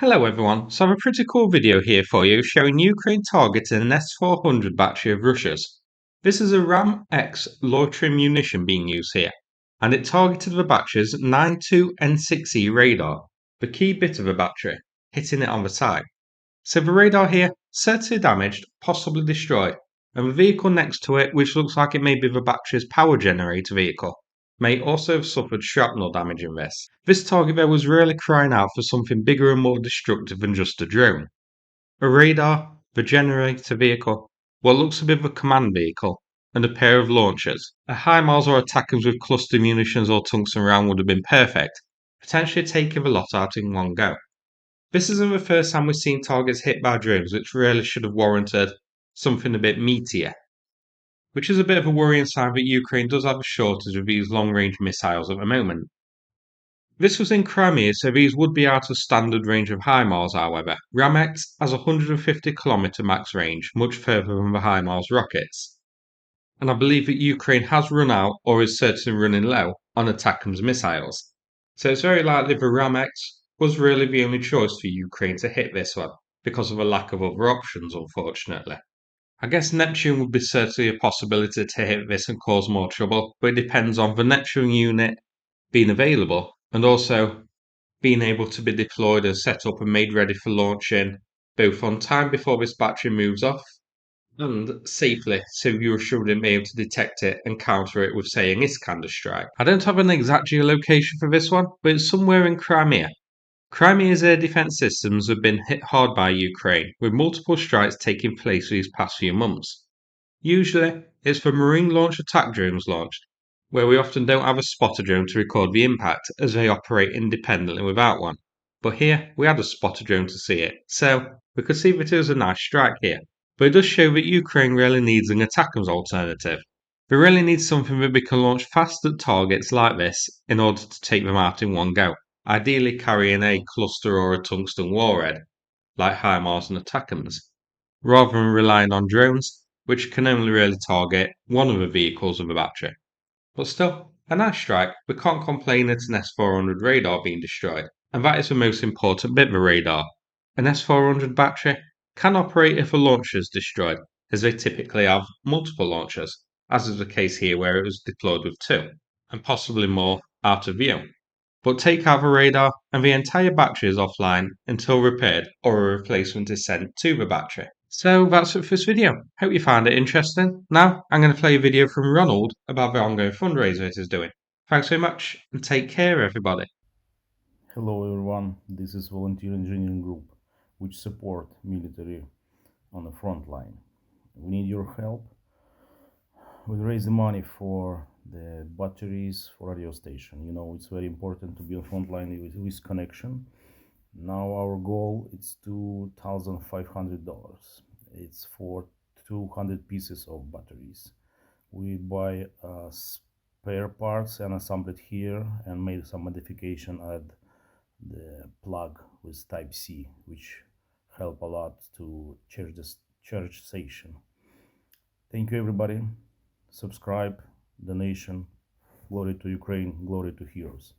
Hello everyone, so I have a pretty cool video here for you showing Ukraine targeting an S-400 battery of Russia's. This is a Ram-X loitering munition being used here, and it targeted the battery's 92N6E radar, the key bit of the battery, hitting it on the side. So the radar here, certainly damaged, possibly destroyed, and the vehicle next to it, which looks like it may be the battery's power generator vehicle, may also have suffered shrapnel damage in this. This target though was really crying out for something bigger and more destructive than just a drone. A radar, the generator vehicle, what looks a bit of a command vehicle, and a pair of launchers. A HIMARS or attackers with cluster munitions or tungsten round would have been perfect, potentially taking the lot out in one go. This isn't the first time we've seen targets hit by drones, which really should have warranted something a bit meatier, which is a bit of a worrying sign that Ukraine does have a shortage of these long-range missiles at the moment. This was in Crimea, so these would be out of standard range of HIMARS, however. Ram-X has a 150km max range, much further than the HIMARS rockets. And I believe that Ukraine has run out, or is certainly running low, on ATACMS missiles. So it's very likely the Ram-X was really the only choice for Ukraine to hit this one, because of a lack of other options, unfortunately. I guess Neptune would be certainly a possibility to hit this and cause more trouble, but it depends on the Neptune unit being available and also being able to be deployed and set up and made ready for launching, both on time before this battery moves off and safely so you shouldn't be able to detect it and counter it with, say, an Iskander strike. I don't have an exact geolocation for this one, but it's somewhere in Crimea. Crimea's air defense systems have been hit hard by Ukraine, with multiple strikes taking place these past few months. Usually, it's for marine-launched attack drones launched, where we often don't have a spotter drone to record the impact as they operate independently without one. But here, we had a spotter drone to see it, so we could see that it was a nice strike here. But it does show that Ukraine really needs an attackers alternative. They really need something that they can launch fast at targets like this in order to take them out in one go, ideally carrying a cluster or a tungsten warhead, like HIMARS and ATACMS, rather than relying on drones, which can only really target one of the vehicles of the battery. But still, a nice strike. We can't complain at an S-400 radar being destroyed, and that is the most important bit of the radar. An S-400 battery can operate if a launcher is destroyed, as they typically have multiple launchers, as is the case here where it was deployed with two, and possibly more out of view. But take out the radar and the entire battery is offline until repaired or a replacement is sent to the battery. So that's it for this video. Hope you found it interesting. Now I'm going to play a video from Ronald about the ongoing fundraiser it is doing. Thanks so much and take care everybody. Hello everyone, this is volunteer engineering group which support military on the front line. We need your help. We raise the money for the batteries for radio station. It's very important to be on front line with connection. Now our goal is $2,500. It's for 200 pieces of batteries. We buy spare parts and assemble it here and made some modification at the plug with type C, which help a lot to charge this charge station. Thank you everybody. Subscribe, donation. Glory to Ukraine, glory to heroes.